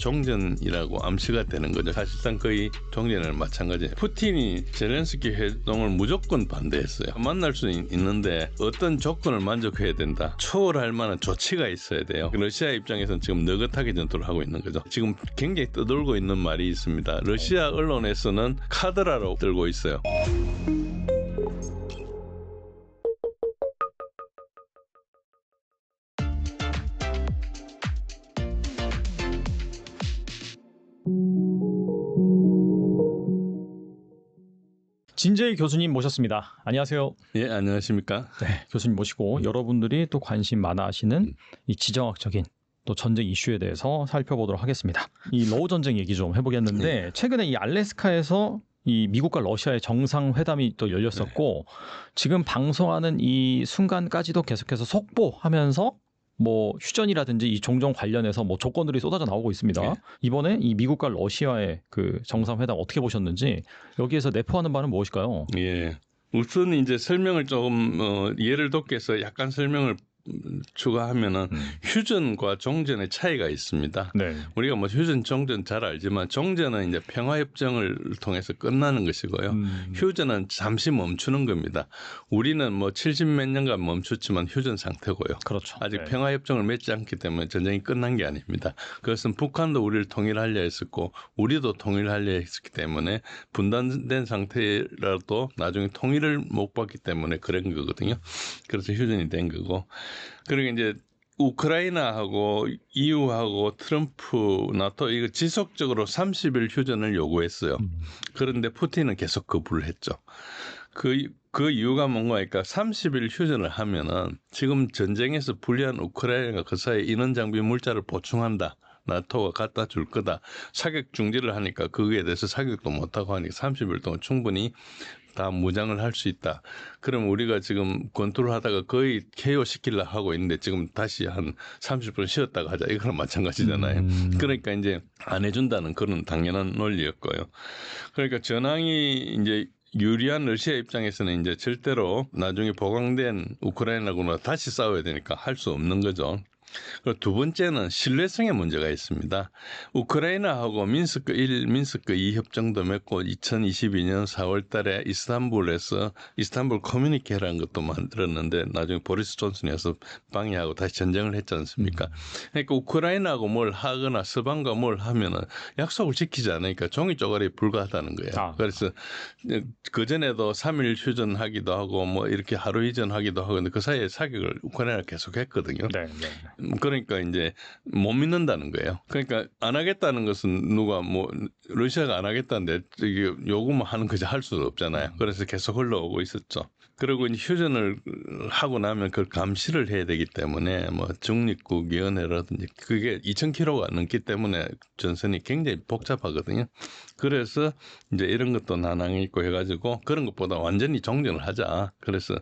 종전이라고 암시가 되는 거죠. 사실상 거의 종전이랑 마찬가지예요. 푸틴이 젤렌스키 회동을 무조건 반대했어요. 만날 수는 있는데 어떤 조건을 만족해야 된다. 초월할 만한 조치가 있어야 돼요. 러시아 입장에서는 지금 느긋하게 전투를 하고 있는 거죠. 지금 굉장히 떠돌고 있는 말이 있습니다. 러시아 언론에서는 카드라로 들고 있어요. 진재희 교수님 모셨습니다. 안녕하세요. 예, 안녕하십니까? 네, 교수님 모시고 여러분들이 또 관심 많아 하시는 이 지정학적인 또 전쟁 이슈에 대해서 살펴보도록 하겠습니다. 이 러우 전쟁 얘기 좀 해보겠는데 최근에 이 알래스카에서 이 미국과 러시아의 정상회담이 또 열렸었고 지금 방송하는 이 순간까지도 계속해서 속보하면서 뭐 휴전이라든지 이 종전 관련해서 뭐 조건들이 쏟아져 나오고 있습니다. 네. 이번에 이 미국과 러시아의 그 정상회담 어떻게 보셨는지 여기에서 내포하는 바는 무엇일까요? 예. 우선 이제 설명을 조금 예를 돕기 위해서 약간 설명을 추가하면은 휴전과 종전의 차이가 있습니다. 네. 우리가 뭐 휴전, 종전 잘 알지만 종전은 이제 평화협정을 통해서 끝나는 것이고요. 휴전은 잠시 멈추는 겁니다. 우리는 뭐 70몇 년간 멈췄지만 휴전 상태고요. 그렇죠. 아직 네. 평화협정을 맺지 않기 때문에 전쟁이 끝난 게 아닙니다. 그것은 북한도 우리를 통일하려 했었고 우리도 통일하려 했기 때문에 분단된 상태라도 나중에 통일을 못 받기 때문에 그런 거거든요. 그래서 휴전이 된 거고. 그리고 이제 우크라이나하고 EU하고 트럼프, 나토 이거 지속적으로 30일 휴전을 요구했어요. 그런데 푸틴은 계속 거부를 했죠. 그 이유가 뭔가 하니까 30일 휴전을 하면은 지금 전쟁에서 불리한 우크라이나가 그 사이에 인원 장비 물자를 보충한다. 나토가 갖다 줄 거다. 사격 중지를 하니까 거기에 대해서 사격도 못하고 하니까 30일 동안 충분히 다 무장을 할 수 있다. 그럼 우리가 지금 권투를 하다가 거의 KO 시키려고 하고 있는데 지금 다시 한 30분 쉬었다가 하자. 이거랑 마찬가지잖아요. 그러니까 이제 안 해준다는 그런 당연한 논리였고요. 그러니까 전황이 이제 유리한 러시아 입장에서는 이제 절대로 나중에 보강된 우크라이나군과 다시 싸워야 되니까 할 수 없는 거죠. 그리고 두 번째는 신뢰성의 문제가 있습니다. 우크라이나하고 민스크 1, 민스크 2 협정도 맺고 2022년 4월 달에 이스탄불에서 이스탄불 커뮤니케라는 것도 만들었는데 나중에 보리스 존슨이어서 방해하고 다시 전쟁을 했지 않습니까? 그러니까 우크라이나하고 뭘 하거나 서방과 뭘 하면은 약속을 지키지 않으니까 종이 쪼가리에 불과하다는 거예요. 그래서 그전에도 3일 휴전하기도 하고 뭐 이렇게 하루 이전하기도 하고 근데 그 사이에 사격을 우크라이나가 계속 했거든요. 네. 그러니까 이제 못 믿는다는 거예요. 그러니까 안 하겠다는 것은 누가 뭐 러시아가 안 하겠다는데 이게 요구만 하는 거지 할 수도 없잖아요. 그래서 계속 흘러오고 있었죠. 그리고 이제 휴전을 하고 나면 그걸 감시를 해야 되기 때문에 뭐 중립국위원회라든지 그게 2,000km가 넘기 때문에 전선이 굉장히 복잡하거든요. 그래서 이제 이런 것도 난항이 있고 해가지고 그런 것보다 완전히 종전을 하자. 그래서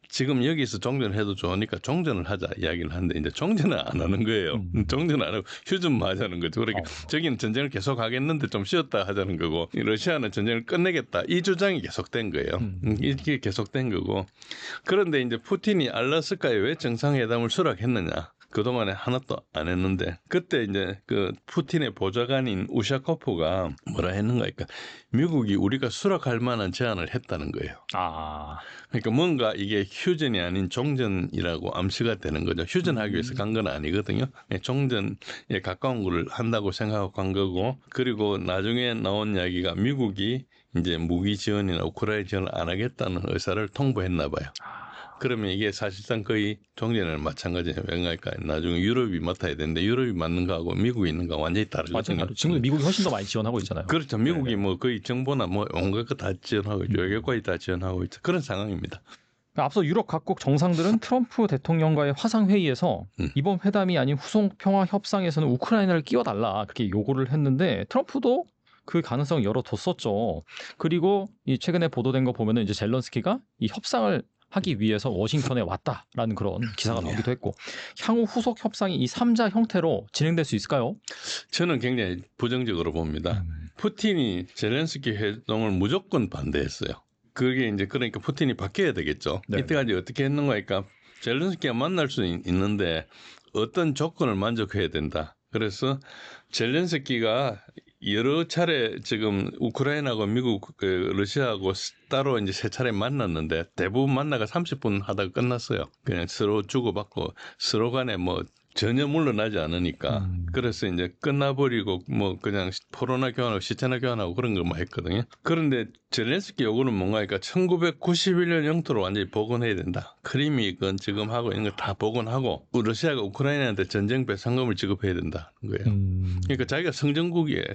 지금 여기서 종전을 해도 좋으니까 종전을 하자 이야기를 하는데 이제 종전을 안 하는 거예요. 종전을 안 하고 휴전만 하자는 거죠. 그러니까 저기는 전쟁을 계속 하겠는데 좀 쉬었다 하자는 거고 러시아는 전쟁을 끝내겠다. 이 주장이 계속된 거예요. 이게 계속된 거고. 그런데 이제 푸틴이 알래스카에 왜 정상회담을 수락했느냐. 그동안에 하나도 안 했는데 그때 이제 그 푸틴의 보좌관인 우샤코프가 뭐라 했는가 하니까 미국이 우리가 수락할 만한 제안을 했다는 거예요. 그러니까 뭔가 이게 휴전이 아닌 종전이라고 암시가 되는 거죠. 휴전하기 위해서 간 건 아니거든요. 종전에 가까운 걸 한다고 생각하고 간 거고 그리고 나중에 나온 이야기가 미국이 이제 무기 지원이나 우크라이나 지원을 안 하겠다는 의사를 통보했나 봐요. 그러면 이게 사실상 거의 종전이랑 마찬가지예요. 왜냐니까 나중에 유럽이 맡아야 되는데 유럽이 맡는 거하고 미국이 있는 거 완전히 다르거든요. 맞아요. 지금 미국이 훨씬 더 많이 지원하고 있잖아요. 그렇죠. 미국이 네네. 뭐 거의 정보나 뭐 온갖 거 다 지원하고 있죠. 외교까지 다 지원하고 있죠. 그런 상황입니다. 앞서 유럽 각국 정상들은 트럼프 대통령과의 화상회의에서 이번 회담이 아닌 후속 평화 협상에서는 우크라이나를 끼워달라 그렇게 요구를 했는데 트럼프도 그 가능성 열어뒀었죠. 그리고 이 최근에 보도된 거 보면은 이제 젤런스키가 이 협상을 하기 위해서 워싱턴에 왔다라는 그런 기사가 나오기도 했고 향후 후속 협상이 이 3자 형태로 진행될 수 있을까요? 저는 굉장히 부정적으로 봅니다. 푸틴이 젤렌스키 회동을 무조건 반대했어요. 그게 이제 그러니까 푸틴이 바뀌어야 되겠죠. 네. 이때까지 어떻게 했는가 하니까 젤렌스키가 만날 수 있는데 어떤 조건을 만족해야 된다. 그래서 젤렌스키가 여러 차례 지금 우크라이나하고 미국, 러시아하고 따로 이제 세 차례 만났는데 대부분 만나가 30분 하다가 끝났어요. 그냥 서로 주고받고 서로 간에 뭐 전혀 물러나지 않으니까. 그래서 이제 끝나버리고 뭐 그냥 포로나 교환하고 시체나 교환하고 그런 것만 했거든요. 그런데 젤렌스키 요구는 뭔가 하니까 1991년 영토를 완전히 복원해야 된다. 크림이건 지금 하고 이런 거 다 복원하고 러시아가 우크라이나한테 전쟁 배상금을 지급해야 된다는 거예요. 그러니까 자기가 성전국이에요.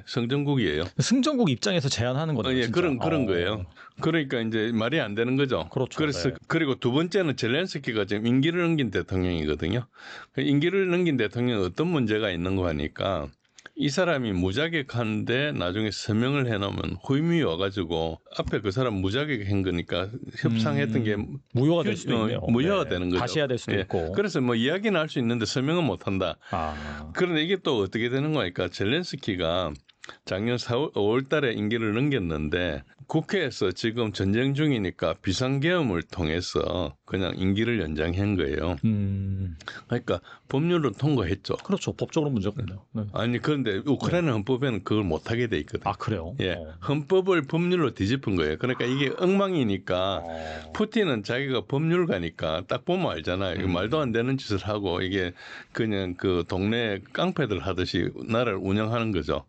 승전국 입장에서 제안하는 거네요. 예, 진짜. 그런 거예요. 그러니까 이제 말이 안 되는 거죠. 그렇죠. 그래서 네. 그리고 두 번째는 젤렌스키가 지금 임기를 넘긴 대통령이거든요. 임기를 넘긴 대통령은 어떤 문제가 있는 거 하니까 이 사람이 무자격한데 나중에 서명을 해놓으면 후임이 와가지고 앞에 그 사람 무자격한 거니까 협상했던 게 무효가 될 수도 있네요. 무효가 네. 되는 거죠. 다시 해야 될 수도 예. 있고. 그래서 뭐 이야기는 할 수 있는데 서명은 못한다. 아. 그런데 이게 또 어떻게 되는 거니까 젤렌스키가 작년 5월 달에 임기를 넘겼는데 국회에서 지금 전쟁 중이니까 비상계엄을 통해서 그냥 임기를 연장한 거예요. 그러니까 법률로 통과했죠. 그렇죠. 법적으로 문제가 없네요. 네. 아니 그런데 우크라이나 헌법에는 그걸 못하게 돼 있거든요. 아 그래요? 예, 헌법을 법률로 뒤집은 거예요. 그러니까 이게 엉망이니까 푸틴은 자기가 법률가니까 딱 보면 알잖아요. 이거 말도 안 되는 짓을 하고 이게 그냥 그 동네 깡패들 하듯이 나라를 운영하는 거죠.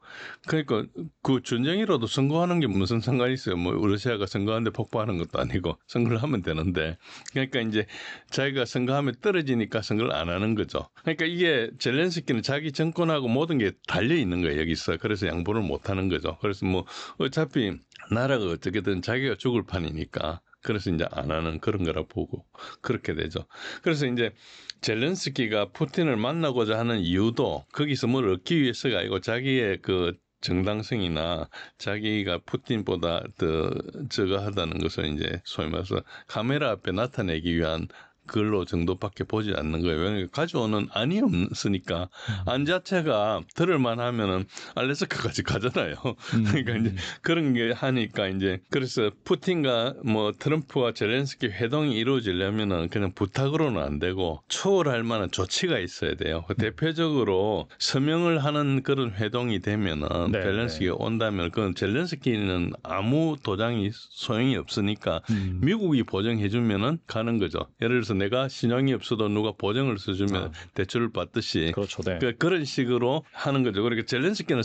그러니까 그 전쟁이라도 선거하는 게 무슨 상관이 있어요. 뭐 러시아가 선거하는데 폭파하는 것도 아니고 선거를 하면 되는데 그러니까 이제 자기가 선거하면 떨어지니까 선거를 안 하는 거죠. 그러니까 이게 젤렌스키는 자기 정권하고 모든 게 달려 있는 거예요. 여기서. 그래서 양보를 못 하는 거죠. 그래서 뭐 어차피 나라가 어떻게든 자기가 죽을 판이니까 그래서 이제 안 하는 그런 거라 보고 그렇게 되죠. 그래서 이제 젤렌스키가 푸틴을 만나고자 하는 이유도 거기서 뭘 얻기 위해서가 아니고 자기의 그 정당성이나 자기가 푸틴보다 더 저거 하다는 것을 이제 소위 말해서 카메라 앞에 나타내기 위한 글로 정도밖에 보지 않는 거예요. 왜냐하면 가져오는 안이 없으니까 안 자체가 들을만 하면은 알래스카까지 가잖아요. 그러니까 이제 그런 게 하니까 이제 그래서 푸틴과 뭐 트럼프와 젤렌스키 회동이 이루어지려면은 그냥 부탁으로는 안 되고 초월할 만한 조치가 있어야 돼요. 대표적으로 서명을 하는 그런 회동이 되면은 네, 젤렌스키가 온다면 그건 젤렌스키는 아무 도장이 소용이 없으니까 미국이 보증해주면은 가는 거죠. 예를 들어서 내가 신용이 없어도 누가 보증을 써주면 대출을 받듯이 그렇죠. 네. 그런 식으로 하는 거죠. 그러니까 젤렌스키는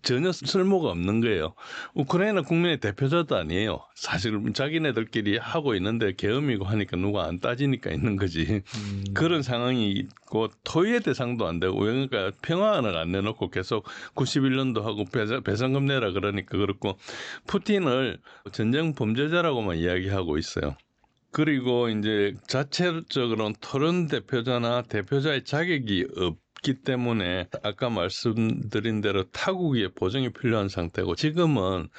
전혀 쓸모가 없는 거예요. 우크라이나 국민의 대표자도 아니에요. 사실 자기네들끼리 하고 있는데 계엄이고 하니까 누가 안 따지니까 있는 거지. 그런 상황이 있고 토의의 대상도 안 되고 그러니까 평화안을 안 내놓고 계속 91년도 하고 배상금 내라 그러니까 그렇고 푸틴을 전쟁 범죄자라고만 이야기하고 있어요. 그리고 이제 자체적으로는 토론 대표자나 대표자의 자격이 없기 때문에 아까 말씀드린 대로 타국의 보증이 필요한 상태고 지금은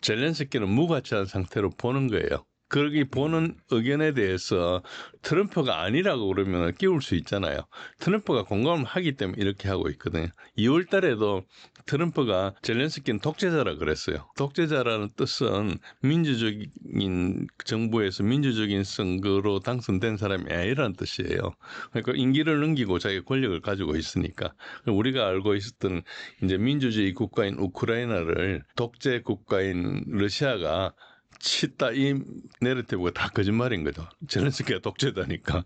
젤렌스키는 무가치한 상태로 보는 거예요. 거기 보는 의견에 대해서 트럼프가 아니라고 그러면 끼울 수 있잖아요. 트럼프가 공감을 하기 때문에 이렇게 하고 있거든요. 2월 달에도 트럼프가 젤렌스키는 독재자라 그랬어요. 독재자라는 뜻은 민주적인 정부에서 민주적인 선거로 당선된 사람이 아니라는 뜻이에요. 그러니까 임기를 넘기고 자기 권력을 가지고 있으니까. 우리가 알고 있었던 이제 민주주의 국가인 우크라이나를 독재 국가인 러시아가 치다 이 내러티브가 다 거짓말인 거죠. 젤렌스키가 독재자니까.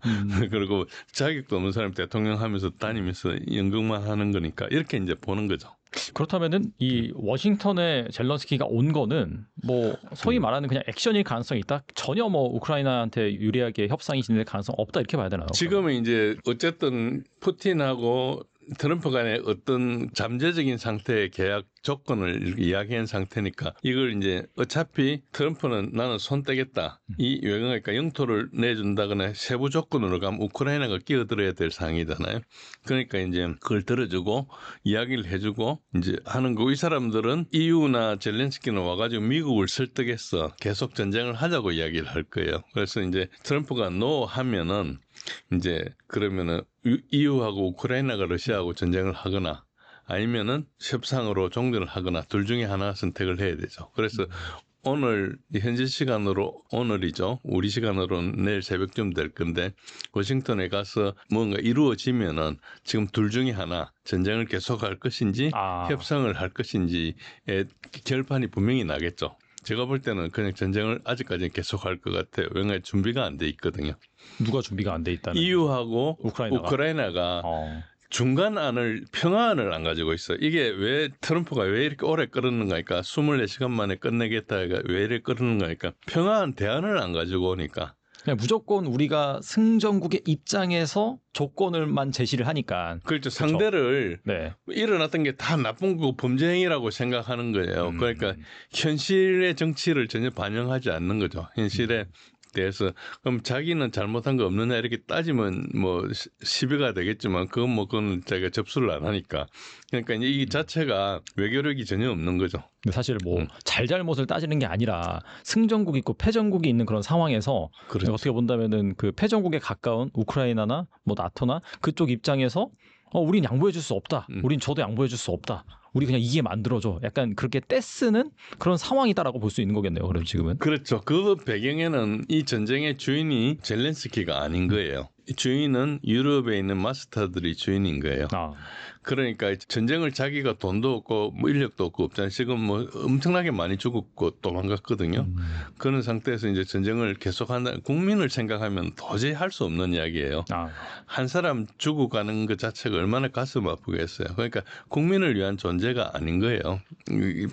그리고 자격도 없는 사람 대통령 하면서 다니면서 연극만 하는 거니까 이렇게 이제 보는 거죠. 그렇다면은 이 워싱턴에 젤런스키가 온 거는 뭐 소위 말하는 그냥 액션일 가능성이 있다. 전혀 뭐 우크라이나한테 유리하게 협상이 진행될 가능성 없다 이렇게 봐야 되나요? 지금은 이제 어쨌든 푸틴하고 트럼프 간의 어떤 잠재적인 상태의 계약 조건을 이야기한 상태니까 이걸 이제 어차피 트럼프는 나는 손 떼겠다. 이 외경이니까 영토를 내준다거나 세부 조건으로 가면 우크라이나가 끼어들어야 될 상황이잖아요. 그러니까 이제 그걸 들어주고 이야기를 해주고 이제 하는 거고 이 사람들은 EU나 젤렌스키는 와가지고 미국을 설득해서 계속 전쟁을 하자고 이야기를 할 거예요. 그래서 이제 트럼프가 노 하면은 이제 그러면은 EU하고 우크라이나가 러시아하고 전쟁을 하거나 아니면은 협상으로 종전을 하거나 둘 중에 하나 선택을 해야 되죠. 그래서 오늘 현지 시간으로 오늘이죠. 우리 시간으로는 내일 새벽쯤 될 건데 워싱턴에 가서 뭔가 이루어지면은 지금 둘 중에 하나 전쟁을 계속할 것인지 협상을 할 것인지의 결판이 분명히 나겠죠. 제가 볼 때는 그냥 전쟁을 아직까지는 계속할 것 같아요. 왜냐하면 준비가 안 돼 있거든요. 누가 준비가 안 돼 있다는? EU하고 우크라이나가 중간안을 평화안을 안 가지고 있어요. 이게 왜 트럼프가 왜 이렇게 오래 끌었는가 하니까 24시간 만에 끝내겠다가 왜 이렇게 끌었는가 하니까 평화안 대안을 안 가지고 오니까 그냥 무조건 우리가 승전국의 입장에서 조건을만 제시를 하니까. 그렇죠. 상대를 네. 일어났던 게 다 나쁜 거고 범죄 행위라고 생각하는 거예요. 그러니까 현실의 정치를 전혀 반영하지 않는 거죠. 현실에 대해서 그럼 자기는 잘못한 거 없느냐 이렇게 따지면 뭐 시비가 되겠지만 그건 자기가 접수를 안 하니까 그러니까 이 자체가 외교력이 전혀 없는 거죠. 근데 사실 뭐 잘잘못을 따지는 게 아니라 승전국이 있고 패전국이 있는 그런 상황에서 그렇죠. 어떻게 본다면은 그 패전국에 가까운 우크라이나나 뭐 나토나 그쪽 입장에서 우린 양보해 줄 수 없다. 우린 저도 양보해 줄 수 없다. 우리 그냥 이게 만들어줘. 약간 그렇게 떼쓰는 그런 상황이다라고 볼 수 있는 거겠네요. 그럼 지금은. 그렇죠. 그 배경에는 이 전쟁의 주인이 젤렌스키가 아닌 거예요. 주인은 유럽에 있는 마스터들이 주인인 거예요. 그러니까 전쟁을 자기가 돈도 없고 뭐 인력도 없고 없잖아요. 지금 뭐 엄청나게 많이 죽었고 도망갔거든요. 그런 상태에서 이제 전쟁을 계속한다. 국민을 생각하면 도저히 할 수 없는 이야기예요. 한 사람 죽어가는 것 자체가 얼마나 가슴 아프겠어요. 그러니까 국민을 위한 존재가 아닌 거예요.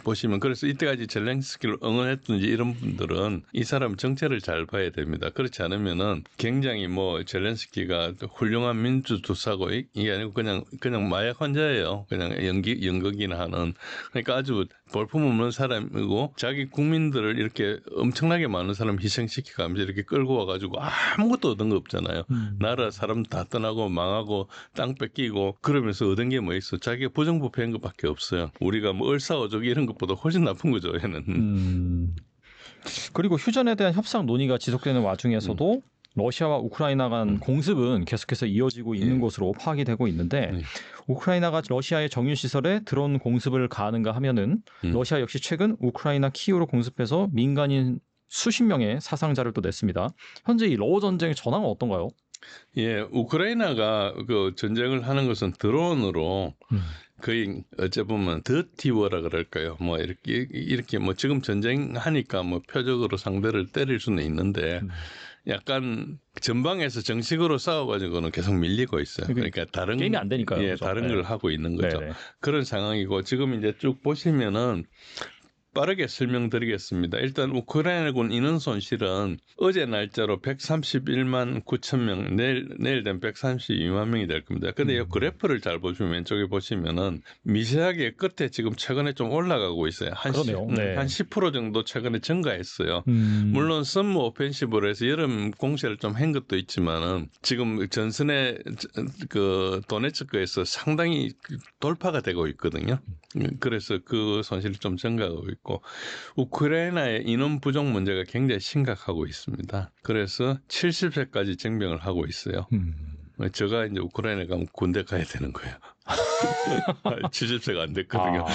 보시면 그래서 이때까지 젤렌스키를 응원했든지 이런 분들은 이 사람 정체를 잘 봐야 됩니다. 그렇지 않으면은 굉장히 뭐 젤렌스키가 훌륭한 민주투사고 이게 아니고 그냥 마약 환자예요. 그냥 연극이나 하는. 그러니까 아주 볼품없는 사람이고 자기 국민들을 이렇게 엄청나게 많은 사람 희생시키면서 이렇게 끌고 와가지고 아무것도 얻은 거 없잖아요. 나라 사람 다 떠나고 망하고 땅 뺏기고 그러면서 얻은 게 뭐 있어. 자기가 부정부패한 것밖에 없어요. 우리가 뭐 을사오적 이런 것보다 훨씬 나쁜 거죠. 얘는. 그리고 휴전에 대한 협상 논의가 지속되는 와중에서도 러시아와 우크라이나 간 공습은 계속해서 이어지고 있는 것으로 파악이 되고 있는데 우크라이나가 러시아의 정유시설에 드론 공습을 가하는가 하면은 러시아 역시 최근 우크라이나 키이우로 공습해서 민간인 수십 명의 사상자를 또 냈습니다. 현재 이 러우 전쟁의 전황은 어떤가요? 예, 우크라이나가 그 전쟁을 하는 것은 드론으로 거의 어째 보면 더티워라 그럴까요? 뭐 이렇게 뭐 지금 전쟁하니까 뭐 표적으로 상대를 때릴 수는 있는데 약간 전방에서 정식으로 싸워가지고는 계속 밀리고 있어요. 그러니까 다른 게임이 안 되니까요. 예, 다른 걸 하고 있는 거죠. 네네. 그런 상황이고 지금 이제 쭉 보시면은. 빠르게 설명드리겠습니다. 일단 우크라이나군 인원 손실은 어제 날짜로 131만 9천 명, 내일 되면 132만 명이 될 겁니다. 근데 이 그래프를 잘 보시면 왼쪽에 보시면은 미세하게 끝에 지금 최근에 좀 올라가고 있어요. 한 10% 정도 최근에 증가했어요. 물론 썸머 오펜시브로 해서 여름 공세를 좀 한 것도 있지만은 지금 전선의 그 도네츠크에서 상당히 돌파가 되고 있거든요. 그래서 그 손실이 좀 증가하고 있고 우크라이나의 인원 부족 문제가 굉장히 심각하고 있습니다. 그래서 70세까지 징병을 하고 있어요. 제가 이제 우크라이나 가면 군대 가야 되는 거예요. 70세가 안 됐거든요.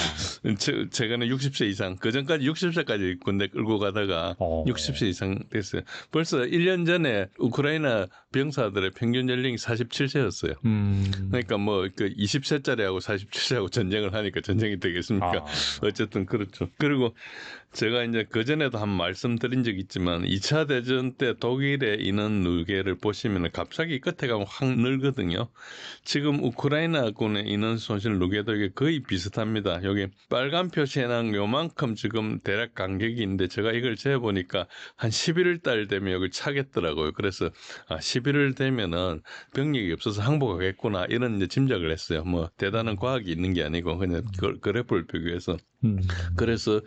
최근에 60세 이상, 그 전까지 60세까지 군대 끌고 가다가 60세 이상 됐어요. 벌써 1년 전에 우크라이나 병사들의 평균 연령이 47세였어요. 그러니까 뭐 그 20세짜리하고 47세하고 전쟁을 하니까 전쟁이 되겠습니까? 어쨌든 그렇죠. 그리고 제가 이제 그전에도 한 말씀드린 적이 있지만 2차 대전 때 독일의 인원 누계를 보시면 갑자기 끝에 가면 확 늘거든요. 지금 우크라이나군의 인원 손실 누계도 이게 거의 비슷합니다. 여기 빨간 표시에는 요만큼 지금 대략 간격이 있는데 제가 이걸 재보니까 한 11월 달 되면 여기 차겠더라고요. 그래서 11월 되면은 병력이 없어서 항복하겠구나 이런 이제 짐작을 했어요. 뭐 대단한 과학이 있는 게 아니고 그냥 그래프를 비교해서. 그래서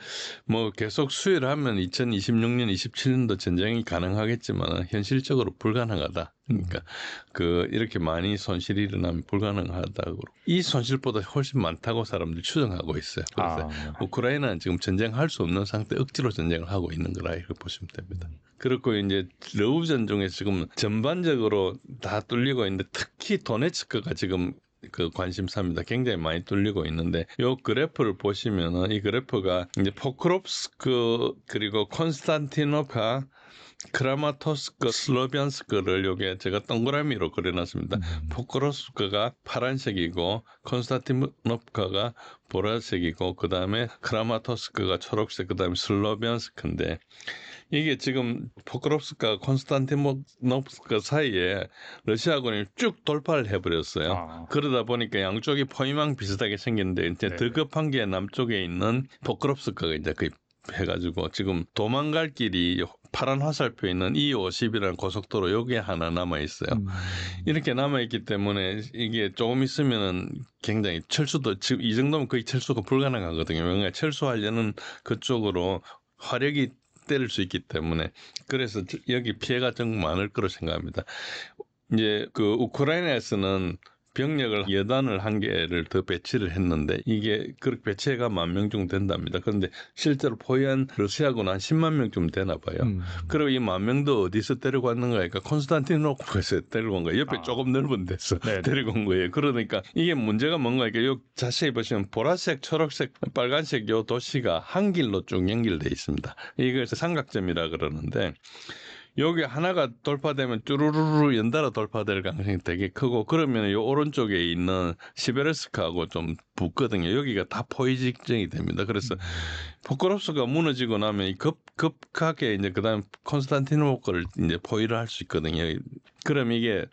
뭐 계속 수혜를 하면 2026년, 27년도 전쟁이 가능하겠지만 현실적으로 불가능하다. 그러니까 이렇게 많이 손실이 일어나면 불가능하다고. 이 손실보다 훨씬 많다고 사람들이 추정하고 있어요. 그래서 우크라이나는 지금 전쟁할 수 없는 상태, 억지로 전쟁을 하고 있는 거라 이렇게 보시면 됩니다. 그렇고 이제 러우 전중에 지금 전반적으로 다 뚫리고 있는데 특히 도네츠크가 지금 그 관심사입니다. 굉장히 많이 뚫리고 있는데 요 그래프를 보시면은 이 그래프가 이제 포크롭스크 그리고 콘스탄티노프가 크라마토스크, 슬로비안스크를 요게 제가 동그라미로 그려놨습니다. 포크롭스크가 파란색이고 콘스탄티노프가 보라색이고 그 다음에 크라마토스크가 초록색, 그 다음에 슬로비안스크인데 이게 지금 포크롭스크와 콘스탄티노프스크 사이에 러시아군이 쭉 돌파를 해버렸어요. 아. 그러다 보니까 양쪽이 포위망 비슷하게 생겼는데 이제 네. 더 급한 게 남쪽에 있는 포크롭스크가 이제 거의 해가지고 지금 도망갈 길이 파란 화살표 있는 E50이라는 고속도로 여기에 하나 남아 있어요. 이렇게 남아 있기 때문에 이게 조금 있으면은 굉장히 철수도 지금 이 정도면 거의 철수가 불가능하거든요. 왜냐하면 철수하려는 그쪽으로 화력이 때릴 수 있기 때문에 그래서 여기 피해가 좀 많을 거로 생각합니다. 이제 그 우크라이나에서는 병력을 여단을 한 개를 더 배치를 했는데 이게 그렇게 배치가 10,000명 정도 된답니다. 그런데 실제로 포위한 러시아군은 한 10만 명쯤 되나 봐요. 그리고 이 10,000명도 어디서 데리고 왔는가 하니까 콘스탄티노프에서 데리고 온 거예요. 옆에 조금 넓은 데서 데리고 온 거예요. 그러니까 이게 문제가 뭔가 이게 요 자세히 보시면 보라색, 초록색, 빨간색 요 도시가 한 길로 쭉 연결돼 있습니다. 이것을 삼각점이라 그러는데 여기 하나가 돌파되면 쭈루루루 연달아 돌파될 가능성이 되게 크고 그러면 이 오른쪽에 있는 시베르스크하고 좀 붙거든요. 여기가 다 포위 직전이 됩니다. 그래서 포크롭스크가 무너지고 나면 급하게 이제 그다음 콘스탄티노프를 이제 포위를 할 수 있거든요. 그럼 이게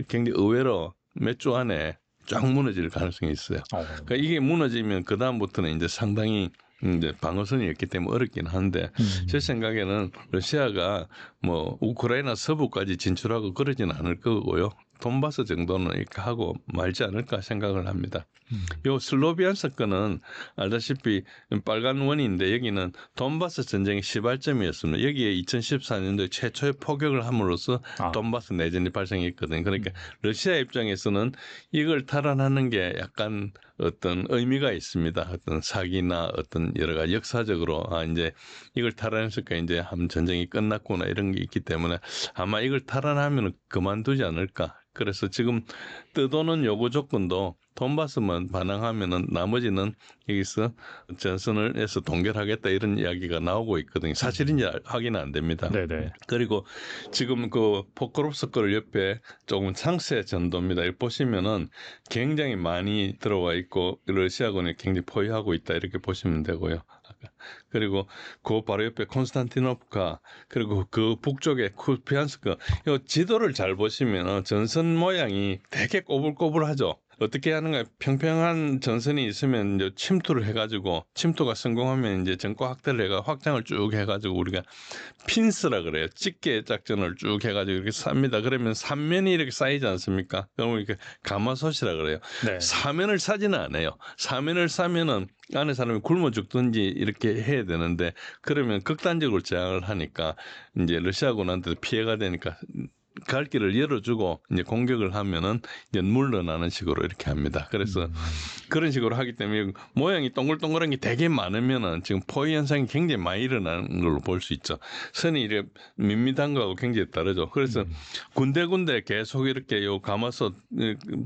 굉장히 의외로 몇 주 안에 쫙 무너질 가능성이 있어요. 그러니까 이게 무너지면 그 다음부터는 이제 상당히 이제 방어선이 있기 때문에 어렵긴 한데 제 생각에는 러시아가 뭐 우크라이나 서부까지 진출하고 그러진 않을 거고요. 돈바스 정도는 이렇게 하고 말지 않을까 생각을 합니다. 요 슬로비안스크는 알다시피 빨간 원인데 여기는 돈바스 전쟁의 시발점이었습니다. 여기에 2014년도에 최초의 포격을 함으로써 돈바스 내전이 발생했거든요. 그러니까 러시아 입장에서는 이걸 탈환하는 게 약간 어떤 의미가 있습니다. 어떤 사기나 어떤 여러 가지 역사적으로 이제 이걸 탈환했으니까 이제 한 전쟁이 끝났구나 이런 게 있기 때문에 아마 이걸 탈환하면 그만두지 않을까. 그래서 지금 떠도는 요구 조건도 돈바스만 반항하면은 나머지는 여기서 전선을 해서 동결하겠다 이런 이야기가 나오고 있거든요. 사실인지 확인은 안 됩니다. 네네. 그리고 지금 그 포크롭스크를 옆에 조금 상세 전도입니다. 여기 보시면은 굉장히 많이 들어와 있고 러시아군이 굉장히 포위하고 있다 이렇게 보시면 되고요. 그리고 그 바로 옆에 콘스탄티노프카 그리고 그 북쪽에 쿠피안스크 이 지도를 잘 보시면 전선 모양이 되게 꼬불꼬불하죠. 어떻게 하는가 평평한 전선이 있으면 이제 침투를 해가지고 침투가 성공하면 이제 전과 확대를 해가 확장을 쭉 해가지고 우리가 핀스라 그래요. 집게 작전을 쭉 해가지고 이렇게 쌉니다. 그러면 삼면이 이렇게 쌓이지 않습니까? 그러면 이렇게 가마솥이라 그래요. 네. 사면을 싸지는 않아요. 사면을 싸면은 안에 사람이 굶어 죽든지 이렇게 해야 되는데 그러면 극단적으로 제한을 하니까 이제 러시아군한테도 피해가 되니까 갈 길을 열어주고 이제 공격을 하면은 이제 물러나는 식으로 이렇게 합니다. 그래서 그런 식으로 하기 때문에 모양이 동글동글한 게 되게 많으면은 지금 포위 현상이 굉장히 많이 일어나는 걸로 볼 수 있죠. 선이 이렇게 밋밋한 거하고 굉장히 다르죠. 그래서 군데군데 계속 이렇게 요 가마솥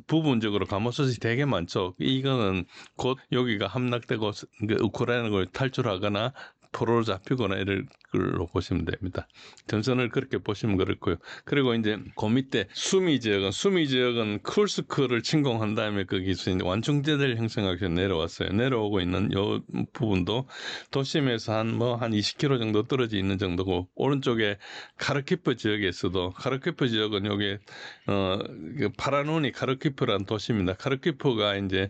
부분적으로 가마솥이 되게 많죠. 이거는 곧 여기가 함락되고 우크라이나를 탈출하거나 포로로 잡히거나 이럴 걸로 보시면 됩니다. 전선을 그렇게 보시면 그렇고요. 그리고 이제 그 밑에 수미 지역은 쿠르스크를 침공한 다음에 거기서 이제 완충지대를 형성하기 위해서 내려왔어요. 내려오고 있는 요 부분도 도심에서 한 20km 정도 떨어져 있는 정도고 오른쪽에 카르키프 지역에서도 카르키프 지역은 여기 그 파라논이 카르키프라는 도시입니다. 카르키프가 이제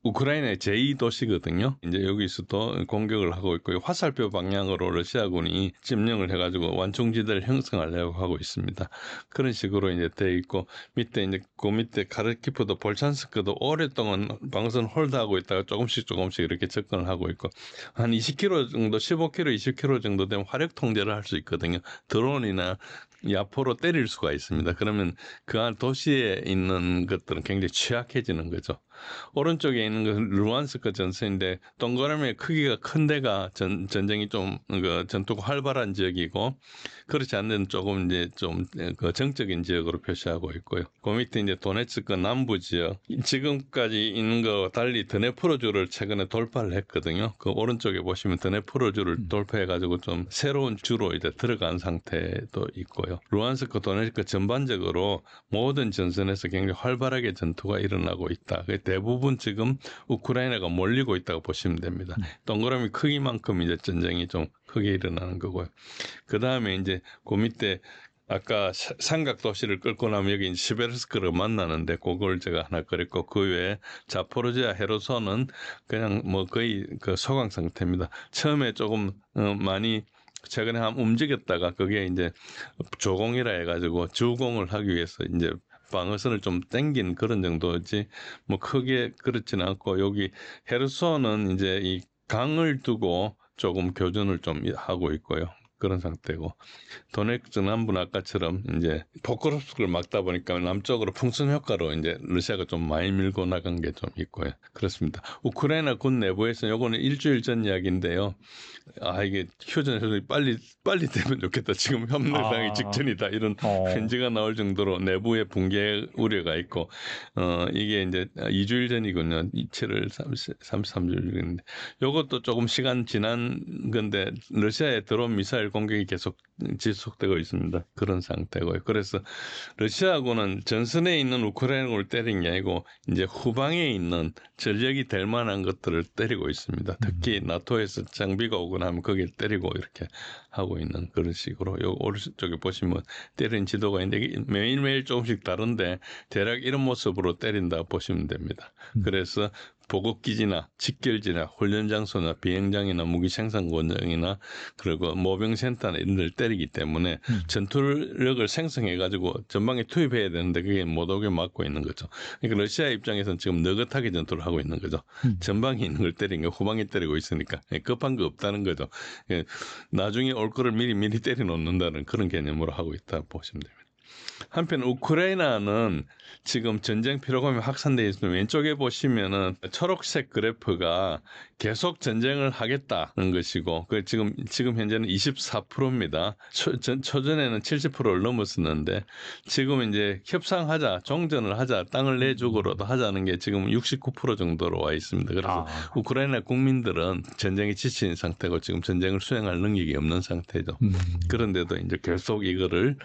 우크라이나의 제2도시거든요. 이제 여기서도 공격을 하고 있고요. 화살표 방향으로 러시아군이 점령을 해가지고 완충지대를 형성하려고 하고 있습니다. 그런 식으로 이제 돼 있고 밑에 이제 그 밑에 카르키프도 볼찬스크도 오랫동안 방선 홀드하고 있다가 조금씩 이렇게 접근을 하고 있고 한 20km 정도, 15km, 20km 정도 되면 화력 통제를 할 수 있거든요. 드론이나 야포로 때릴 수가 있습니다. 그러면 그 안 도시에 있는 것들은 굉장히 취약해지는 거죠. 오른쪽에 있는 것은 루안스크 전선인데 동그라미 크기가 큰 데가 전쟁이 좀 전투가 활발한 지역이고 그렇지 않는 데는 조금 이제 좀 그 정적인 지역으로 표시하고 있고요. 그 밑에 이제 도네츠크 남부 지역 지금까지 있는 거와 달리 드네프로주를 최근에 돌파를 했거든요. 그 오른쪽에 보시면 드네프로주를 돌파해가지고 좀 새로운 주로 이제 들어간 상태도 있고요. 루안스크 도네츠크 전반적으로 모든 전선에서 굉장히 활발하게 전투가 일어나고 있다. 대부분 지금 우크라이나가 몰리고 있다고 보시면 됩니다. 동그라미 크기만큼 이제 전쟁이 좀 크게 일어나는 거고요. 그 다음에 이제 그 밑에 아까 삼각 도시를 끌고 나면 여기 시베르스크를 만나는데 그걸 제가 하나 그렸고 그 외에 자포로지아 헤르손은 그냥 뭐 거의 그 소강 상태입니다. 처음에 조금 많이 최근에 한번 움직였다가 그게 이제 조공이라 해가지고 주공을 하기 위해서 이제 방어선을 좀 땡긴 그런 정도지 뭐 크게 그렇지는 않고 여기 헤르손은 이제 이 강을 두고 조금 교전을 좀 하고 있고요. 그런 상태고 도네츠 남부는 아까처럼 이제 포크로프스크를 막다 보니까 남쪽으로 풍선 효과로 이제 러시아가 좀 많이 밀고 나간 게 좀 있고요. 그렇습니다. 우크라이나 군 내부에서는 요거는 일주일 전 이야기인데요. 이게 휴전에서 빨리 되면 좋겠다. 지금 협력당이 직전이다. 이런 편지가 나올 정도로 내부의 붕괴 우려가 있고 이게 이제 2주일 전이군요. 7월 33주일인데 요것도 조금 시간 지난 건데 러시아에 들어온 미사일 공격이 계속 지속되고 있습니다. 그런 상태고요. 그래서 러시아군은 전선에 있는 우크라이나군을 때린 게 아니고 이제 후방에 있는 전력이 될 만한 것들을 때리고 있습니다. 특히 나토에서 장비가 오거나 하면 거기를 때리고 이렇게 하고 있는 그런 식으로 요 오른쪽에 보시면 때린 지도가 있는데 매일매일 조금씩 다른데 대략 이런 모습으로 때린다 보시면 됩니다. 그래서 보급기지나 직결지나 훈련 장소나 비행장이나 무기 생산 공장이나 그리고 모병센터나 이런 데를 때리기 때문에 전투력을 생성해가지고 전방에 투입해야 되는데 그게 못 오게 막고 있는 거죠. 그러니까 러시아 입장에서는 지금 느긋하게 전투를 하고 있는 거죠. 전방에 있는 걸 때린 거 후방에 때리고 있으니까 급한 거 없다는 거죠. 나중에 올 거를 미리 때려 놓는다는 그런 개념으로 하고 있다 보시면 됩니다. 한편 우크라이나는 지금 전쟁 피로감이 확산되어 있습니다. 왼쪽에 보시면은 초록색 그래프가 계속 전쟁을 하겠다는 것이고, 그 지금 현재는 24%입니다. 초전에는 70%를 넘었었는데, 지금 이제 협상하자, 종전을 하자, 땅을 내주고라도 하자는 게 지금 69% 정도로 와 있습니다. 그래서 우크라이나 국민들은 전쟁에 지친 상태고 지금 전쟁을 수행할 능력이 없는 상태죠. 그런데도 이제 계속 이거를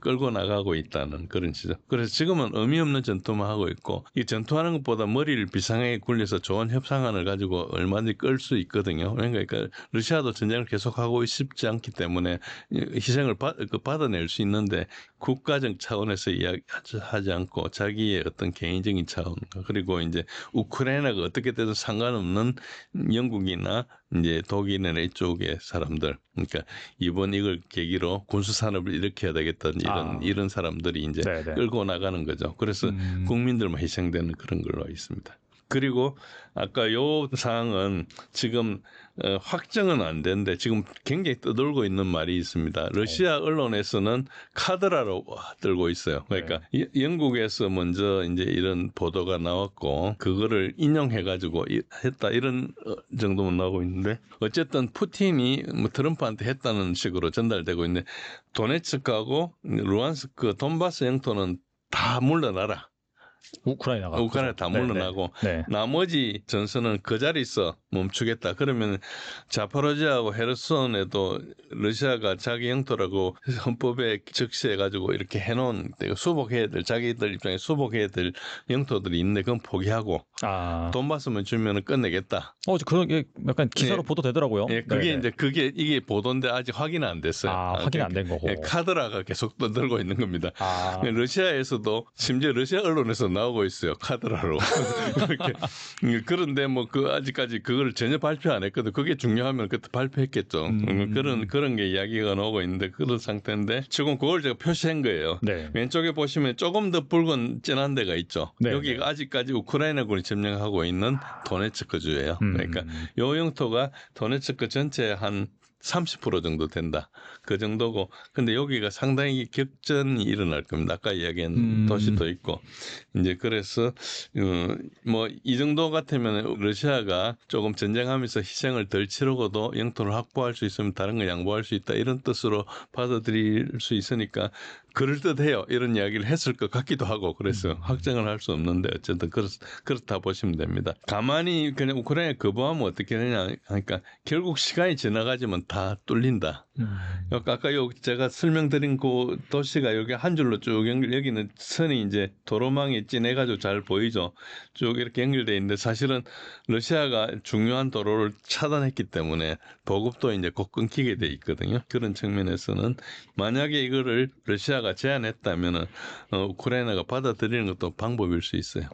끌고 나가고 있다는 그런 시죠. 그래서 지금은 의미 없는 전투만 하고 있고, 이 전투하는 것보다 머리를 비상하게 굴려서 좋은 협상안을 가지고 얼마든지 끌 수 있거든요. 그러니까 러시아도 전쟁을 계속하고 싶지 않기 때문에 희생을 받아낼 수 있는데 국가적 차원에서 이야기하지 않고 자기의 어떤 개인적인 차원, 그리고 이제 우크라이나가 어떻게 돼도 상관없는 영국이나 이제 독일이나 이쪽의 사람들, 그러니까 이번 이걸 계기로 군수 산업을 일으켜야 되겠다는 이런 사람들이 이제 끌고 나가는 거죠. 그래서 국민들만 희생되는 그런 걸로 있습니다. 그리고 아까 요 사항은 지금 확정은 안 되는데 지금 굉장히 떠돌고 있는 말이 있습니다. 러시아 언론에서는 카드라로 들고 있어요. 그러니까 영국에서 먼저 이제 이런 보도가 나왔고 그거를 인용해가지고 했다 이런 정도만 나오고 있는데 어쨌든 푸틴이 뭐 트럼프한테 했다는 식으로 전달되고 있는데 도네츠크하고 루안스크 돈바스 영토는 다 물러나라. 우크라이나가 다 물러나고 나머지 전선은 그 자리에서 멈추겠다. 그러면 자포로지아하고 헤르손에도 러시아가 자기 영토라고 헌법에 적시해가지고 이렇게 해놓은 수복해야 될 자기들 입장에 수복해야 될 영토들이 있는데 그건 포기하고 돈바스만 주면은 끝내겠다. 그런 게 약간 기사로 보도되더라고요. 그게 이게 보도인데 아직 확인 안 됐어요. 확인 안 된 거고. 카드라가 계속 떠들고 있는 겁니다. 러시아에서도 심지어 러시아 언론에서 나오고 있어요. 카드라로. 그런데 뭐 아직까지 그걸 전혀 발표 안 했거든. 그게 중요하면 그때 발표했겠죠. 그런 게 이야기가 나오고 있는데 그런 상태인데 지금 그걸 제가 표시한 거예요. 왼쪽에 보시면 조금 더 붉은 진한 데가 있죠. 여기가 아직까지 우크라이나군이 점령하고 있는 도네츠크주예요. 그러니까 요 영토가 도네츠크 전체 한 30% 정도 된다. 그 정도고. 근데 여기가 상당히 격전이 일어날 겁니다. 아까 이야기한 도시도 있고. 이제 그래서 뭐 이 정도 같으면 러시아가 조금 전쟁하면서 희생을 덜 치르고도 영토를 확보할 수 있으면 다른 걸 양보할 수 있다. 이런 뜻으로 받아들일 수 있으니까 그럴듯해요. 이런 이야기를 했을 것 같기도 하고 그래서 확정을 할 수 없는데 어쨌든 그렇다 보시면 됩니다. 가만히 그냥 우크라이나 거부하면 어떻게 되냐 하니까 결국 시간이 지나가지만 다 뚫린다. 아까 제가 설명드린 그 도시가 여기 한 줄로 쭉 여기는 선이 이제 도로망이 진해가지고 잘 보이죠. 쭉 이렇게 연결돼 있는데 사실은 러시아가 중요한 도로를 차단했기 때문에 보급도 이제 곧 끊기게 돼 있거든요. 그런 측면에서는 만약에 이거를 러시아가 제안했다면은 우크라이나가 받아들이는 것도 방법일 수 있어요.